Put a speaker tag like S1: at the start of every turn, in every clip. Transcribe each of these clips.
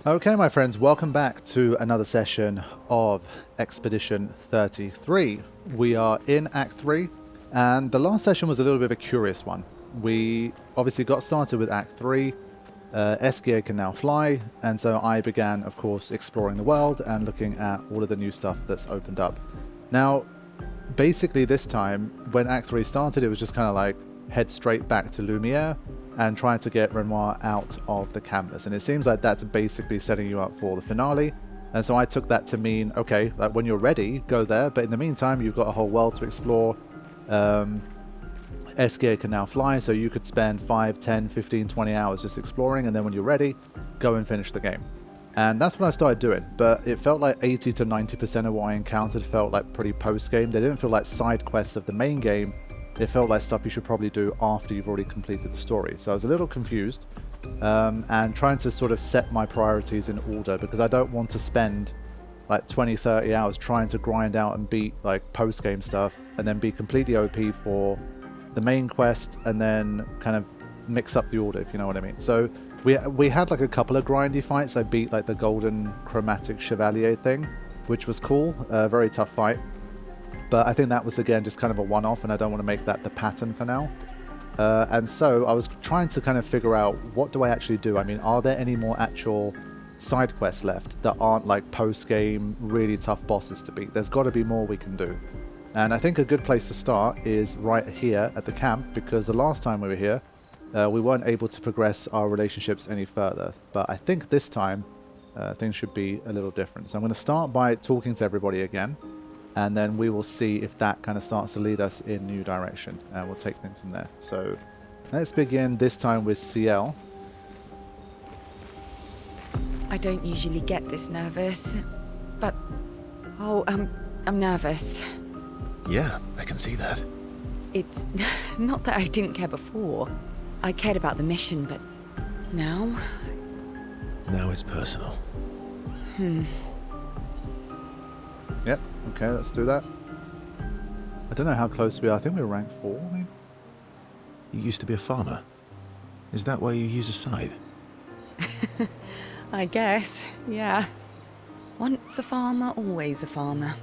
S1: Okay, my friends, welcome back to another session of Expedition 33. We are in Act 3, and the last session was a little bit of a curious one. We obviously got started with Act 3, SGA can now fly, and so I began, of course, exploring the world and looking at all of the new stuff that's opened up. Now, basically this time, when Act 3 started, it was just kind of like head straight back to Lumiere and trying to get Renoir out of the canvas. And it seems like that's basically setting you up for the finale. And so I took that to mean, okay, like when you're ready, go there. But in the meantime, you've got a whole world to explore. SGA can now fly, so you could spend 5, 10, 15, 20 hours just exploring. And then when you're ready, go and finish the game. And that's what I started doing. But it felt like 80 to 90% of what I encountered felt like pretty post-game. They didn't feel like side quests of the main game. It felt like stuff you should probably do after you've already completed the story. So I was a little confused and trying to sort of set my priorities in order, because I don't want to spend like 20, 30 hours trying to grind out and beat like post-game stuff and then be completely OP for the main quest and then kind of mix up the order, if you know what I mean. So we had like a couple of grindy fights. I beat like the golden chromatic chevalier thing, which was cool. Very tough fight. But I think that was, again, just kind of a one-off, and I don't want to make that the pattern for now. And so I was trying to kind of figure out, what do I actually do? I mean, are there any more actual side quests left that aren't like post-game, really tough bosses to beat? There's got to be more we can do. And I think a good place to start is right here at the camp, because the last time we were here, we weren't able to progress our relationships any further. But I think this time, things should be a little different. So I'm going to start by talking to everybody again. And then we will see if that kind of starts to lead us in new direction. And we'll take things from there. So let's begin this time with CL.
S2: I don't usually get this nervous, but... Oh, I'm nervous.
S3: Yeah, I can see that.
S2: It's not that I didn't care before. I cared about the mission, but now...
S3: Now it's personal.
S1: Yep, okay, let's do that. I don't know how close we are. I think we're rank 4, maybe?
S3: You used to be a farmer. Is that why you use a scythe?
S2: I guess, yeah. Once a farmer, always a farmer.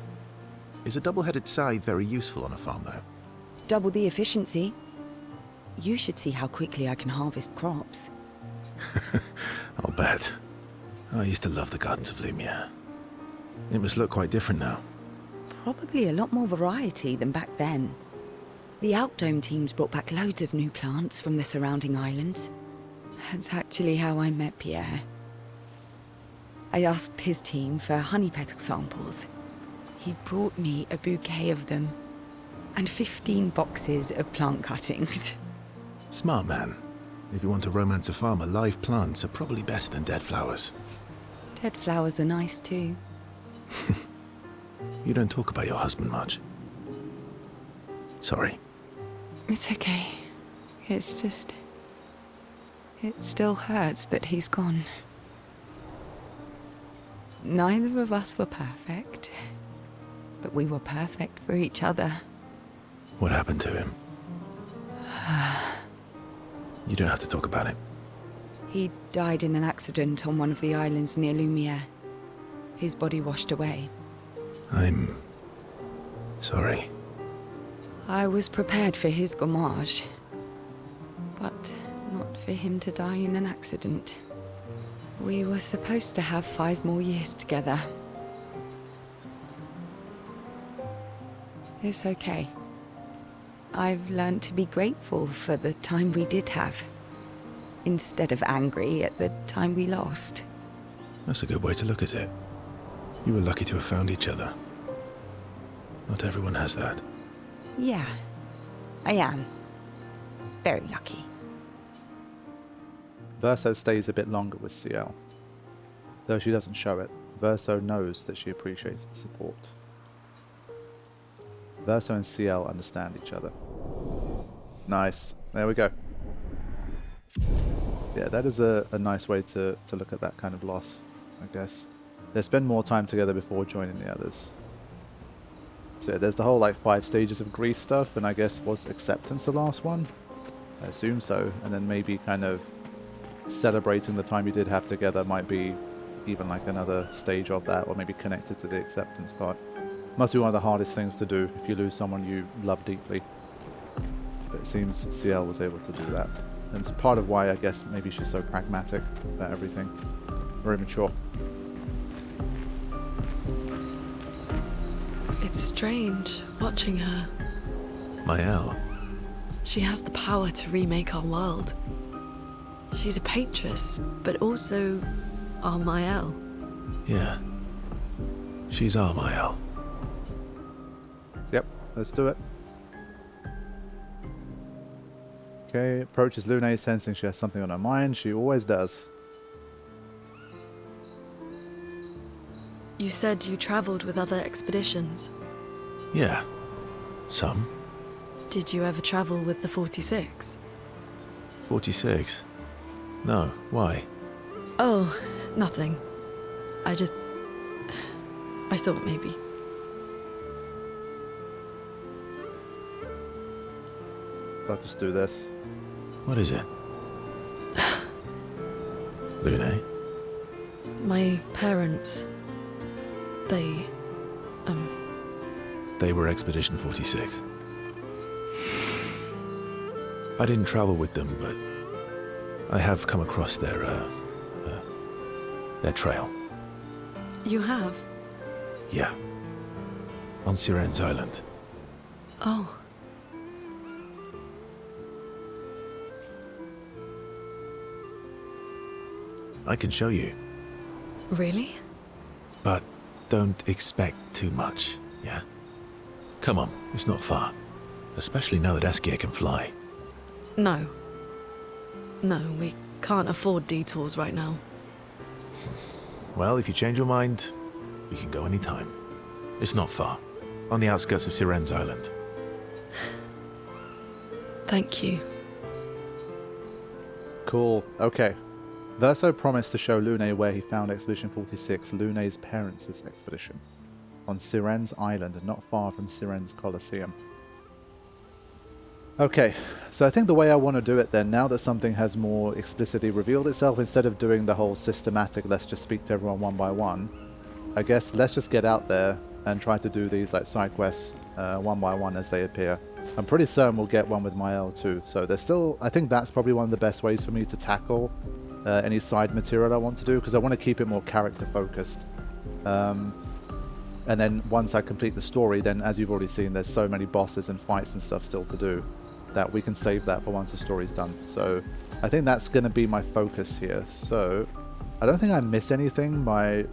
S3: Is a double-headed scythe very useful on a farm, though?
S2: Double the efficiency. You should see how quickly I can harvest crops.
S3: I'll bet. I used to love the gardens of Lumiere. It must look quite different now.
S2: Probably a lot more variety than back then. The Outdome teams brought back loads of new plants from the surrounding islands. That's actually how I met Pierre. I asked his team for honey petal samples. He brought me a bouquet of them, and 15 boxes of plant cuttings.
S3: Smart man. If you want to romance a farmer, live plants are probably better than dead flowers.
S2: Dead flowers are nice too.
S3: You don't talk about your husband much. Sorry.
S2: It's okay. It's just... It still hurts that he's gone. Neither of us were perfect, but we were perfect for each other.
S3: What happened to him? You don't have to talk about it.
S2: He died in an accident on one of the islands near Lumiere. His body washed away.
S3: I'm... sorry.
S2: I was prepared for his gommage, but not for him to die in an accident. We were supposed to have 5 more years together. It's okay. I've learned to be grateful for the time we did have, instead of angry at the time we lost.
S3: That's a good way to look at it. You were lucky to have found each other. Not everyone has that.
S2: Yeah, I am. Very lucky.
S1: Verso stays a bit longer with CL. Though she doesn't show it, Verso knows that she appreciates the support. Verso and CL understand each other. Nice. There we go. Yeah, that is a nice way to look at that kind of loss, I guess. They spend more time together before joining the others. So yeah, there's the whole like 5 stages of grief stuff, and I guess was acceptance the last one? I assume so. And then maybe kind of celebrating the time you did have together might be even like another stage of that, or maybe connected to the acceptance part. Must be one of the hardest things to do if you lose someone you love deeply. But it seems CL was able to do that. And it's part of why I guess maybe she's so pragmatic about everything. Very mature.
S4: It's strange watching her.
S3: Mael.
S4: She has the power to remake our world. She's a Patress, but also our Mael.
S3: Yeah. She's our Mael.
S1: Yep, let's do it. Okay, approaches Lune, sensing she has something on her mind. She always does.
S4: You said you travelled with other expeditions.
S3: Yeah. Some.
S4: Did you ever travel with the 46?
S3: 46? No, why?
S4: Oh, nothing. I thought maybe.
S1: I'll just do this.
S3: What is it? Lune?
S4: My parents, they
S3: They were Expedition 46. I didn't travel with them, but I have come across their trail.
S4: You have?
S3: Yeah. On Siren's Island.
S4: Oh.
S3: I can show you,
S4: Really?
S3: but don't expect too much, yeah? Come on, it's not far. Especially now that Askia can fly.
S4: No. No, we can't afford detours right now.
S3: Well, if you change your mind, we can go anytime. It's not far. On the outskirts of Siren's Island.
S4: Thank you.
S1: Cool. Okay. Verso promised to show Lune where he found Expedition 46, Lune's parents' expedition, on Siren's Island, not far from Siren's Colosseum. Okay, so I think the way I want to do it then, now that something has more explicitly revealed itself, instead of doing the whole systematic, let's just speak to everyone one by one, I guess let's just get out there and try to do these like side quests one by one as they appear. I'm pretty certain we'll get one with Mael too, so there's still, I think that's probably one of the best ways for me to tackle any side material I want to do, because I want to keep it more character focused. And then once I complete the story, then as you've already seen, there's so many bosses and fights and stuff still to do that we can save that for once the story's done. So I think that's going to be my focus here. So I don't think I miss anything by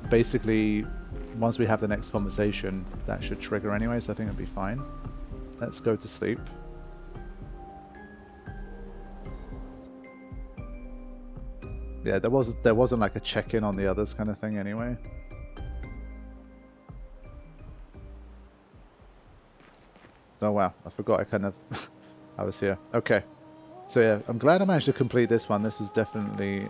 S1: basically once we have the next conversation that should trigger anyway, so I think it'll be fine. Let's go to sleep. Yeah, there wasn't like a check-in on the others kind of thing anyway. Oh wow, I forgot I kind of I was here. Okay. So yeah, I'm glad I managed to complete this one. This was definitely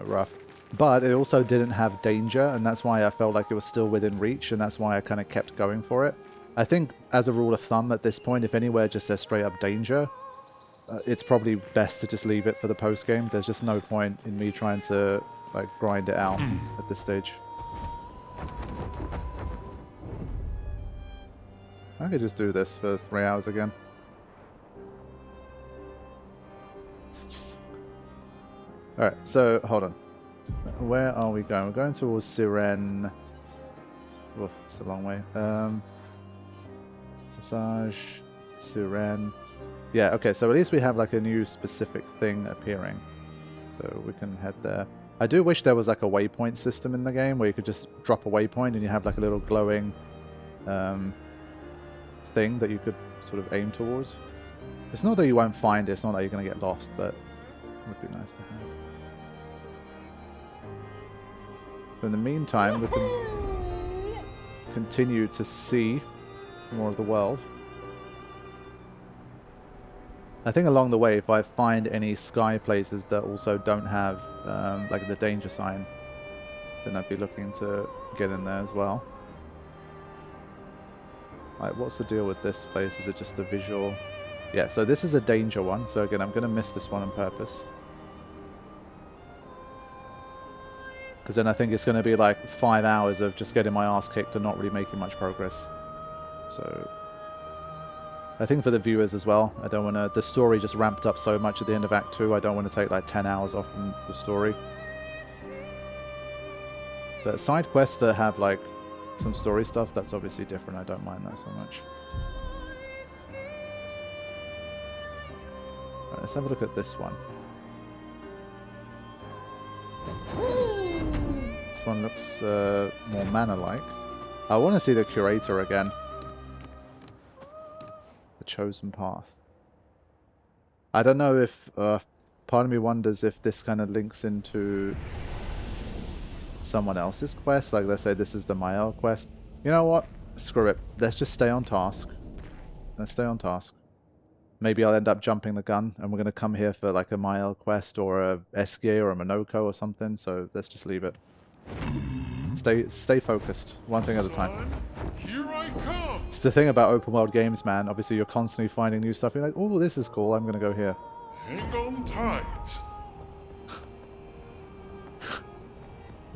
S1: rough. But it also didn't have danger, and that's why I felt like it was still within reach, and that's why I kind of kept going for it. I think as a rule of thumb at this point, if anywhere just says straight up danger, it's probably best to just leave it for the post game. There's just no point in me trying to like grind it out at this stage. I could just do this for 3 hours again. Alright, so hold on. Where are we going? We're going towards Siren. Oof, it's a long way. Massage, Siren. Yeah, okay, so at least we have like a new specific thing appearing. So we can head there. I do wish there was like a waypoint system in the game where you could just drop a waypoint and you have like a little glowing thing that you could sort of aim towards. It's not that you won't find it, it's not that you're going to get lost, but it would be nice to have. In the meantime, we can continue to see more of the world. I think along the way, if I find any sky places that also don't have like the danger sign, then I'd be looking to get in there as well. Like, what's the deal with this place? Is it just the visual? Yeah, so this is a danger one. So again, I'm going to miss this one on purpose. because then I think it's going to be like 5 hours of just getting my ass kicked and not really making much progress. So I think for the viewers as well, I don't want to... The story just ramped up so much at the end of Act 2, I don't want to take like 10 hours off from the story. But side quests that have like some story stuff, that's obviously different. I don't mind that so much. Right, let's have a look at this one. This one looks more mana-like. I want to see the curator again. The chosen path. I don't know if... part of me wonders if this kind of links into someone else's quest. Like, let's say this is the Mael quest. You know what? Screw it. Let's just stay on task. Let's stay on task. Maybe I'll end up jumping the gun, and we're going to come here for like a Mael quest or a Eskie or a Monoko or something, so let's just leave it. Stay focused. One thing at a time.
S5: Here I come.
S1: It's the thing about open world games, man. Obviously, you're constantly finding new stuff. You're like, oh, this is cool. I'm going to go here.
S5: Hang on tight.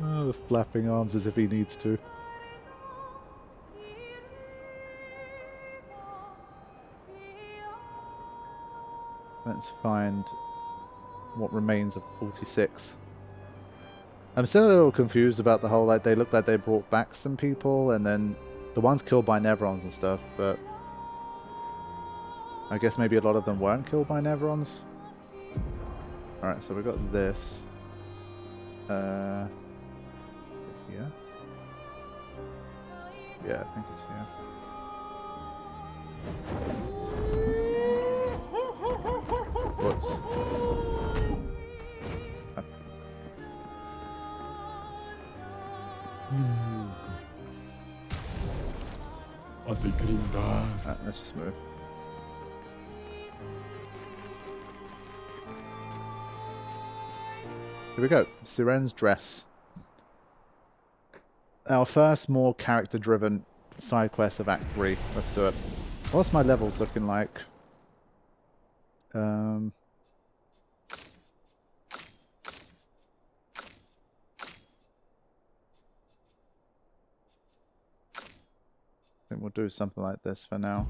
S1: Oh, the flapping arms as if he needs to. Let's find what remains of 46. I'm still a little confused about the whole, like, they look like they brought back some people, and then the ones killed by Nevrons and stuff, but I guess maybe a lot of them weren't killed by Nevrons. Alright, so we got this. Here? Yeah, I think it's here. Whoops. Alright, let's just move. Here we go. Siren's Dress. Our first more character-driven side quest of Act 3. Let's do it. What's my levels looking like? I think we'll do something like this for now.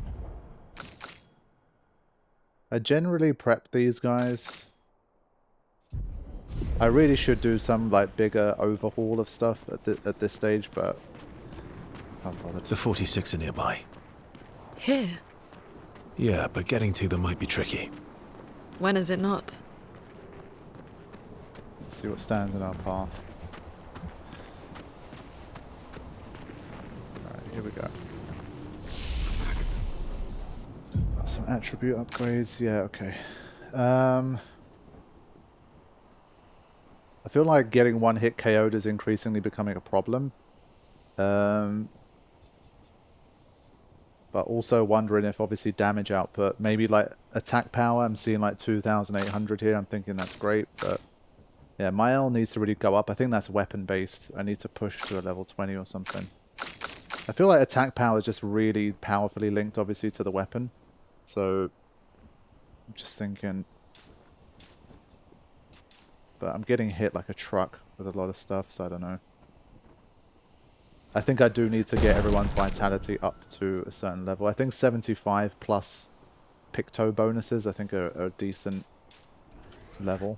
S1: I generally prep these guys. I really should do some like bigger overhaul of stuff at this stage, but I can't bother to.
S3: The 46 are nearby.
S4: Here?
S3: Yeah, but getting to them might be tricky.
S4: When is it not?
S1: Let's see what stands in our path. Alright, here we go. Some attribute upgrades, yeah, okay. I feel like getting one hit KO'd is increasingly becoming a problem. But also wondering if obviously damage output, maybe like attack power, I'm seeing like 2,800 here, I'm thinking that's great, but yeah, my L needs to really go up. I think that's weapon based. I need to push to a level 20 or something. I feel like attack power is just really powerfully linked obviously to the weapon. So I'm just thinking, but I'm getting hit like a truck with a lot of stuff, so I don't know. I think I do need to get everyone's vitality up to a certain level. I think 75 plus Picto bonuses, I think are a decent level.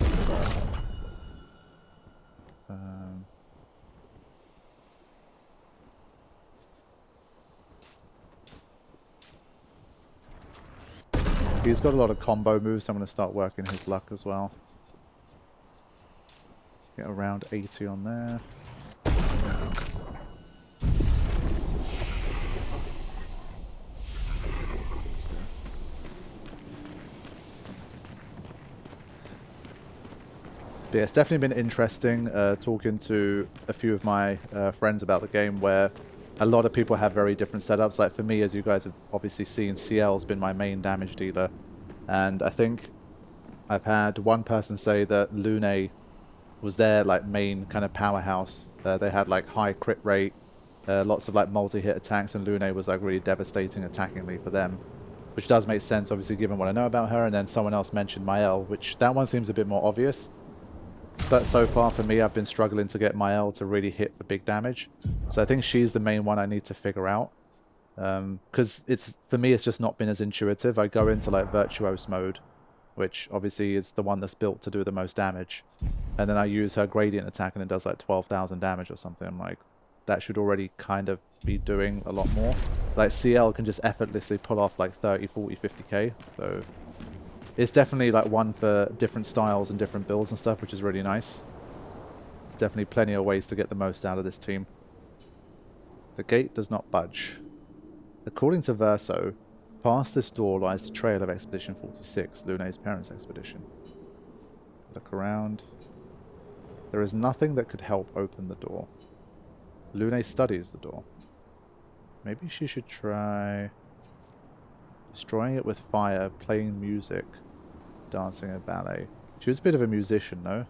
S1: He's got a lot of combo moves, so I'm going to start working his luck as well. Get around 80 on there. But yeah, it's definitely been interesting talking to a few of my friends about the game, where a lot of people have very different setups. Like for me, as you guys have obviously seen, CL's been my main damage dealer. And I think I've had one person say that Lune was their like main kind of powerhouse. They had like high crit rate, lots of like multi-hit attacks, and Lune was like really devastating attackingly for them. Which does make sense, obviously, given what I know about her. And then someone else mentioned Mael, which that one seems a bit more obvious. But so far for me, I've been struggling to get my L to really hit for big damage. So I think she's the main one I need to figure out. Because for me, it's just not been as intuitive. I go into like Virtuose mode, which obviously is the one that's built to do the most damage. And then I use her gradient attack and it does like 12,000 damage or something. I'm like, that should already kind of be doing a lot more. Like CL can just effortlessly pull off like 30, 40, 50k. So it's definitely like one for different styles and different builds and stuff, which is really nice. There's definitely plenty of ways to get the most out of this team. The gate does not budge. According to Verso, past this door lies the trail of Expedition 46, Lune's parents' expedition. Look around. There is nothing that could help open the door. Lune studies the door. Maybe she should try destroying it with fire, playing music, dancing a ballet. She was a bit of a musician, no?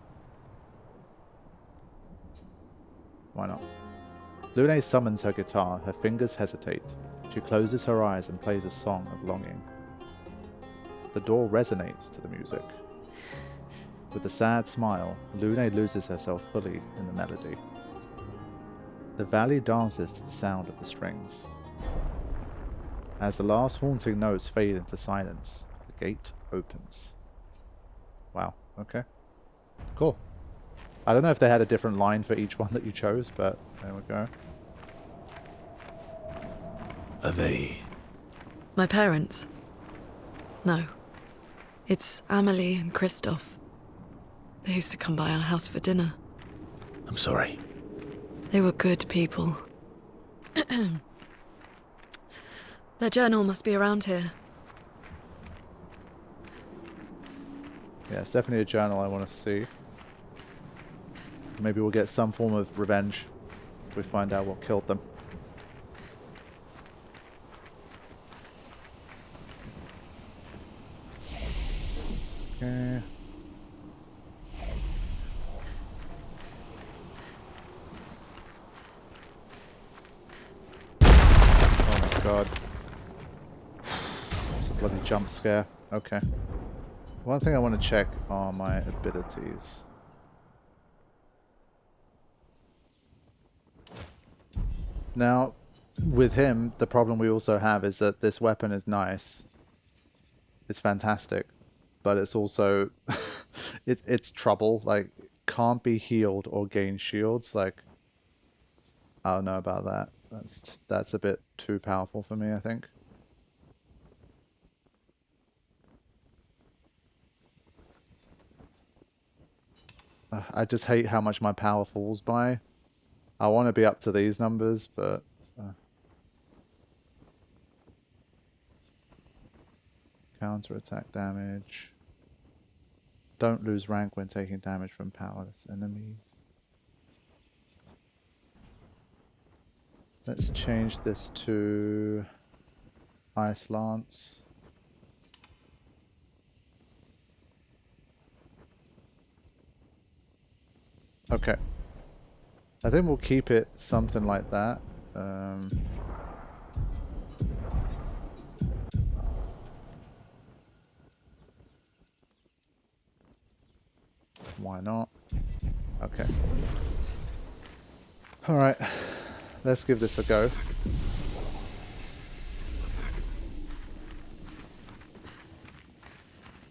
S1: Why not? Lune summons her guitar. Her fingers hesitate. She closes her eyes and plays a song of longing. The door resonates to the music. With a sad smile, Lune loses herself fully in the melody. The valley dances to the sound of the strings. As the last haunting notes fade into silence, the gate opens. Wow, okay. Cool. I don't know if they had a different line for each one that you chose, but there we go.
S3: Are they...
S4: My parents? No. It's Amelie and Christoph. They used to come by our house for dinner.
S3: I'm sorry.
S4: They were good people. Their journal must be around here.
S1: Yeah, it's definitely a journal I want to see. Maybe we'll get some form of revenge if we find out what killed them. Okay. Oh my god. It's a bloody jump scare. Okay. One thing I want to check are my abilities. Now, with him, the problem we also have is that this weapon is nice. It's fantastic. But it's also... it's trouble. Like, can't be healed or gain shields. Like, I don't know about that. That's a bit too powerful for me, I think. I just hate how much my power falls by. I want to be up to these numbers, but... Counter-attack damage. Don't lose rank when taking damage from powerless enemies. Let's change this to Ice Lance. Okay. I think we'll keep it something like that. Why not? Okay. Alright. Let's give this a go.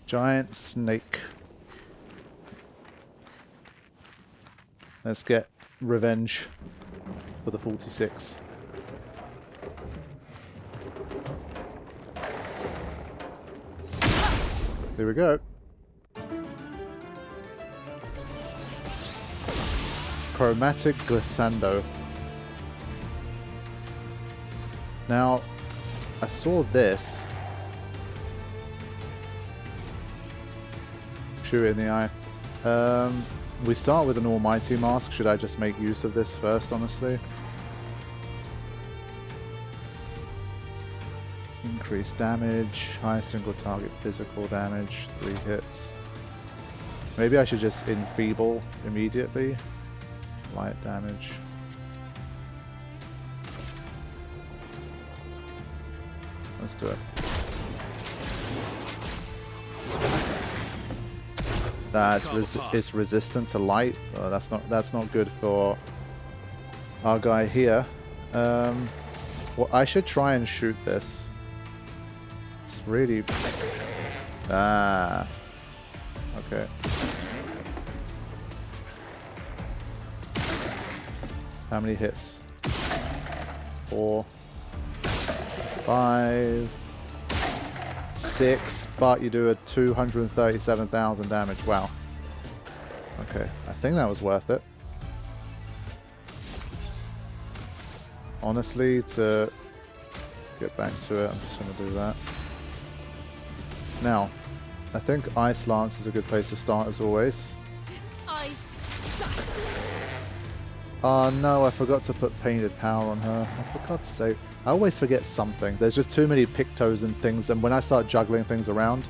S1: Giant snake. Let's get revenge for the 46. Here we go. Chromatic glissando. Now, I saw this. Shoot it in the eye. We start with an almighty mask. Should I just make use of this first, honestly? Increased damage, high single target physical damage, 3 hits. Maybe I should just enfeeble immediately. Light damage. Let's do it. It's resistant to light. Oh, that's not good for our guy here. Well, I should try and shoot this. It's really... Ah. Okay. How many hits? 4, 5, 6, but you do a 237,000 damage. Wow. Okay, I think that was worth it. Honestly, to get back to it, I'm just going to do that. Now, I think Ice Lance is a good place to start as always.
S6: Ice shut.
S1: Oh no, I forgot to put painted power on her. Oh, for God's sake. I always forget something. There's just too many pictos and things, and when I start juggling things around,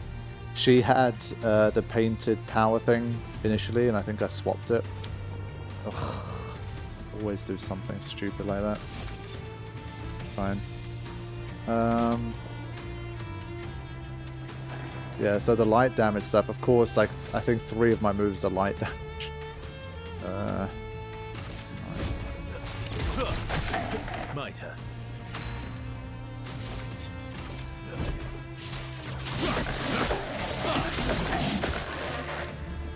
S1: she had the painted power thing initially, and I think I swapped it. Ugh. Always do something stupid like that. Fine. Yeah, so the light damage stuff, of course, like, I think 3 of my moves are light damage.
S3: Mitre.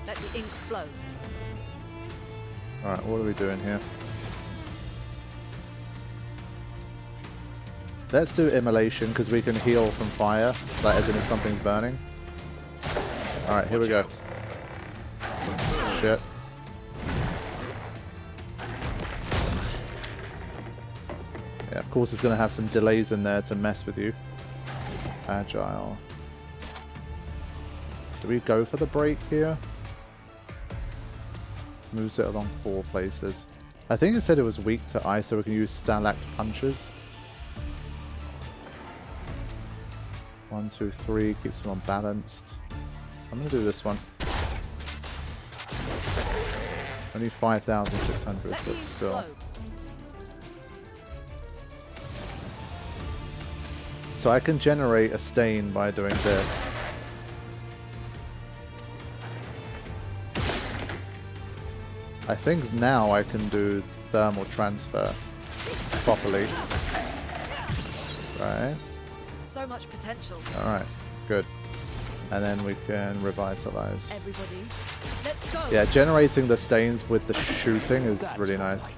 S6: Let the ink flow.
S1: Alright, what are we doing here? Let's do immolation, because we can heal from fire, like as in if something's burning. Alright, here we go. Shit. Yeah, of course it's going to have some delays in there to mess with you. Agile. Do we go for the break here? Moves it along 4 places. I think it said it was weak to ice, so we can use stalact punches. 1, 2, 3, keeps them unbalanced. I'm going to do this one. Only 5,600, but still. So I can generate a stain by doing this. I think now I can do thermal transfer properly. Right.
S6: So much potential.
S1: Alright, good. And then we can revitalize.
S6: Everybody, let's go.
S1: Yeah, generating the stains with the shooting is really nice.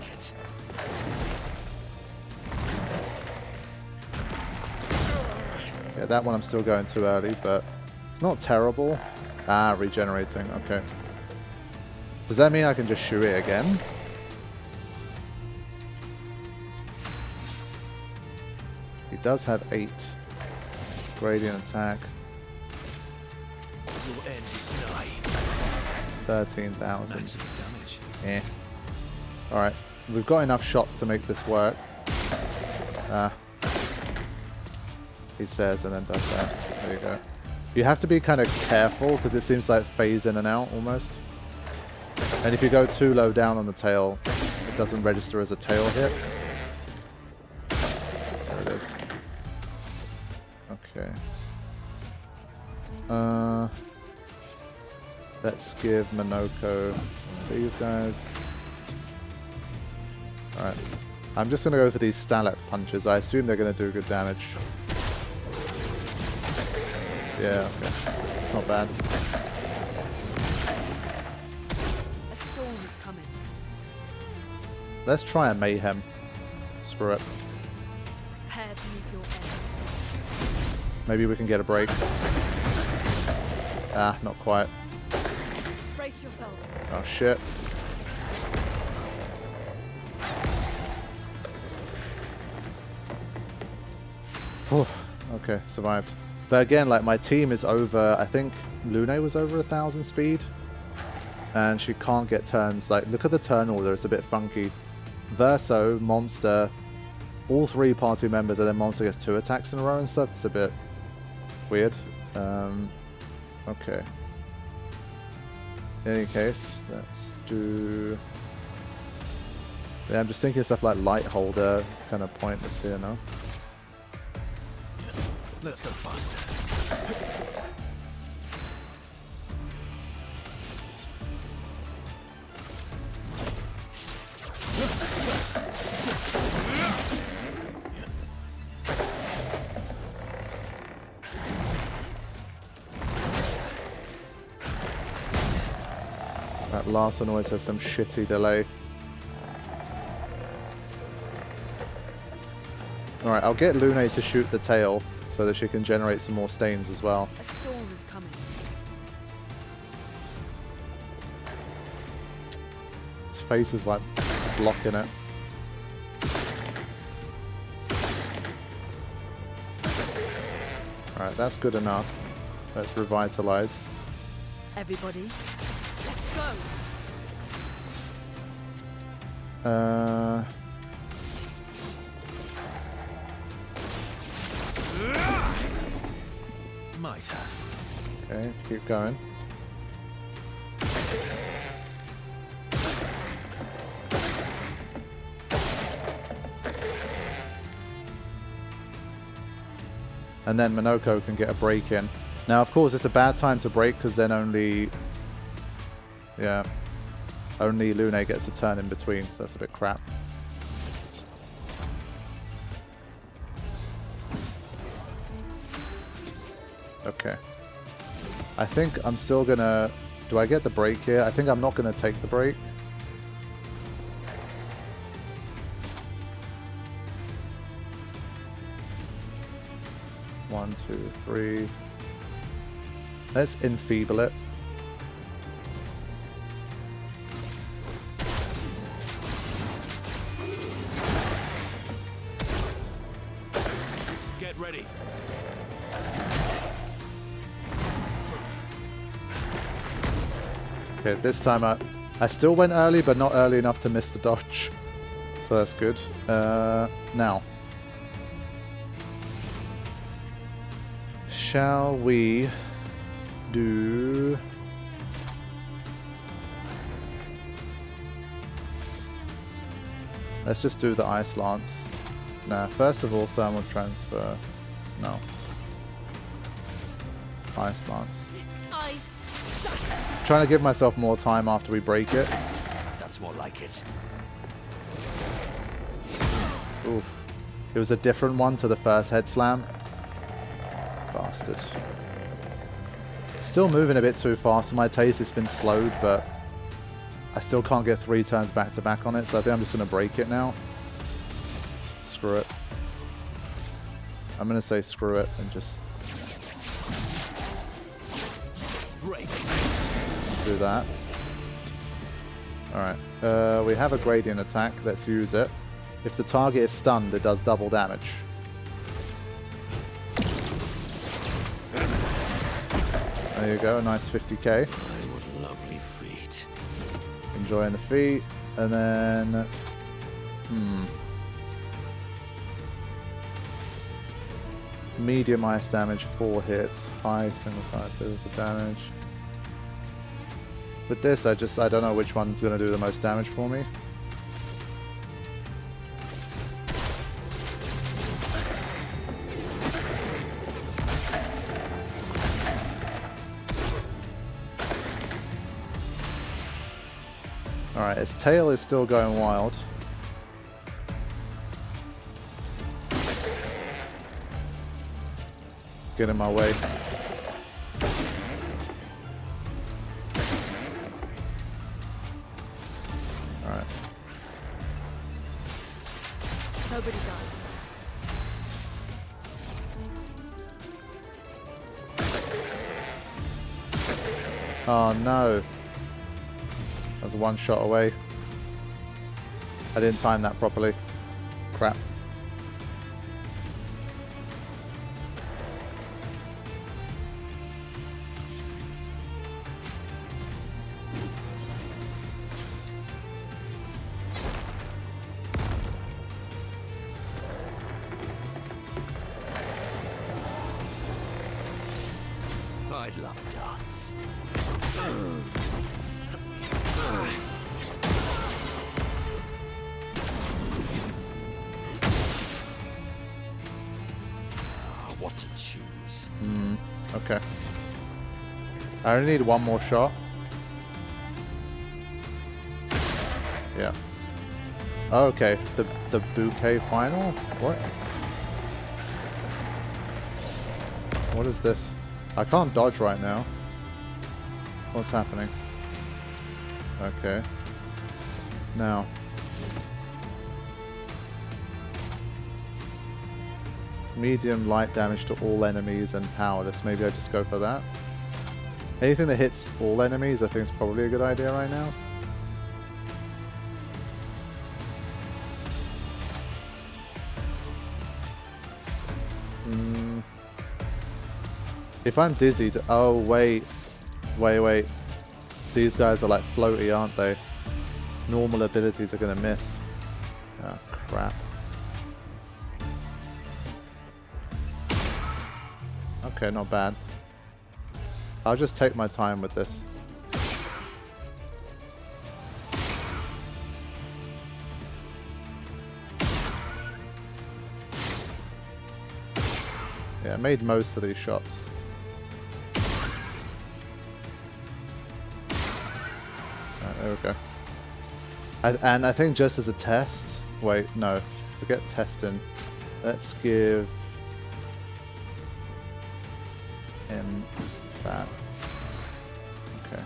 S1: Yeah, that one I'm still going too early, but it's not terrible. Ah, regenerating, okay. Does that mean I can just shoot it again? He does have 8. Gradient attack.
S3: Your end is nigh.
S1: 13,000.
S3: Maximum damage.
S1: Eh. Alright, we've got enough shots to make this work. Ah. He says and then does that. There you go. You have to be kind of careful because it seems like phase in and out almost. And if you go too low down on the tail, it doesn't register as a tail hit. There it is. Okay. Let's give Minoko these guys. Alright. I'm just going to go for these Stalat punches. I assume they're going to do good damage. Yeah, okay. It's not bad.
S6: A storm is coming.
S1: Let's try a Mayhem. Screw it.
S6: Prepare to meet your end.
S1: Maybe we can get a break. Ah, not quite.
S6: Brace yourselves.
S1: Oh shit. Whew. Okay, survived. But again, like my team is over, I think Lune was over 1,000 speed. And she can't get turns. Like, look at the turn order, it's a bit funky. Verso, Monster, all 3 party members, and then Monster gets 2 attacks in a row and stuff. It's a bit weird. Okay. In any case, let's do... Yeah, I'm just thinking stuff like Light Holder, kind of pointless here now.
S3: Let's go faster.
S1: last one always has some shitty delay. Alright, I'll get Lune to shoot the tail so that she can generate some more stains as well.
S6: A storm is coming.
S1: His face is like blocking it. Alright, that's good enough. Let's revitalize.
S6: Everybody, let's go.
S3: My turn.
S1: Okay, keep going. And then Minoko can get a break in. Now, of course, it's a bad time to break because then only Lune gets a turn in between, so that's a bit crap. Okay. I think I'm still gonna... Do I get the break here? I think I'm not gonna take the break. One, two, three. Let's enfeeble it.
S3: Get ready.
S1: Okay, this time I still went early, but not early enough to miss the dodge. So that's good. Now. Shall we do... Let's just do the Ice Lance. Nah, first of all, Thermal Transfer. No. Ice Lance.
S6: Ice, shut.
S1: Trying to give myself more time after we break it.
S3: That's more like it.
S1: Oof. It was a different one to the first head slam. Bastard. Still moving a bit too fast for my taste. It's been slowed, but I still can't get 3 turns back to back on it, so I think I'm just going to break it now. Screw it. I'm going to say screw it and just
S3: Break.
S1: do that. Alright. We have a gradient attack. Let's use it. If the target is stunned, it does double damage. There you go, a nice 50k.
S3: What lovely feet.
S1: Enjoying the feet. And then... Medium ice damage, 4 hits. High single fire physical damage. With this, I don't know which one's going to do the most damage for me. Alright, its tail is still going wild. Get in my way. Alright.
S6: Nobody dies.
S1: Oh no. I was 1 shot away. I didn't time that properly. Crap.
S3: I'd love a dance. What to choose?
S1: Okay. I only need 1 more shot. Yeah. Oh, okay. The bouquet final? What? What is this? I can't dodge right now. What's happening? Okay. Now. Medium light damage to all enemies and powerless. Maybe I just go for that. Anything that hits all enemies I think is probably a good idea right now. If I'm dizzy, oh wait. These guys are like floaty, aren't they? Normal abilities are gonna miss. Oh crap. Okay, not bad. I'll just take my time with this. Yeah, I made most of these shots. There we go. And I think just as a test... Wait, no. Forget testing. Let's give him that. Okay.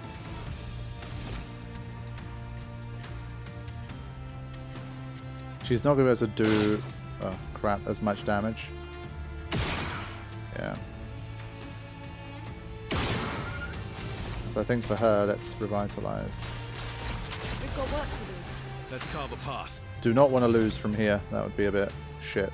S1: She's not going to be able to do... Oh, crap, as much damage. Yeah. So I think for her, let's revitalize.
S6: We've got work to do.
S3: Let's carve a path.
S1: Do not want to lose from here. That would be a bit shit.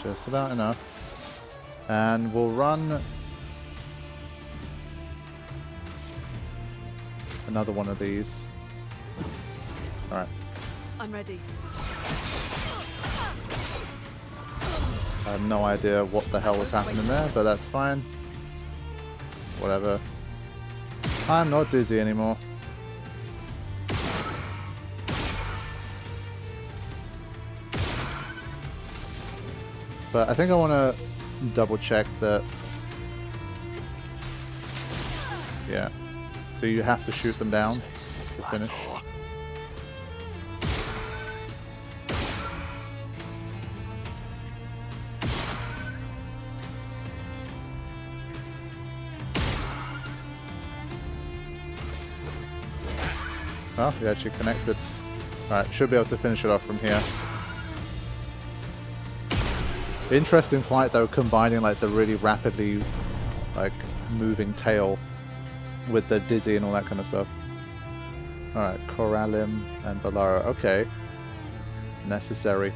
S1: Just about enough. And we'll run another one of these. Alright.
S6: I'm ready.
S1: I have no idea what the hell was happening there, but that's fine. Whatever. I'm not dizzy anymore. But I think I want to double check that... Yeah. So you have to shoot them down to finish. Oh, we actually connected. Alright, should be able to finish it off from here. Interesting fight though, combining like the really rapidly like moving tail with the dizzy and all that kind of stuff. Alright, Coralim and Balara. Okay. Necessary.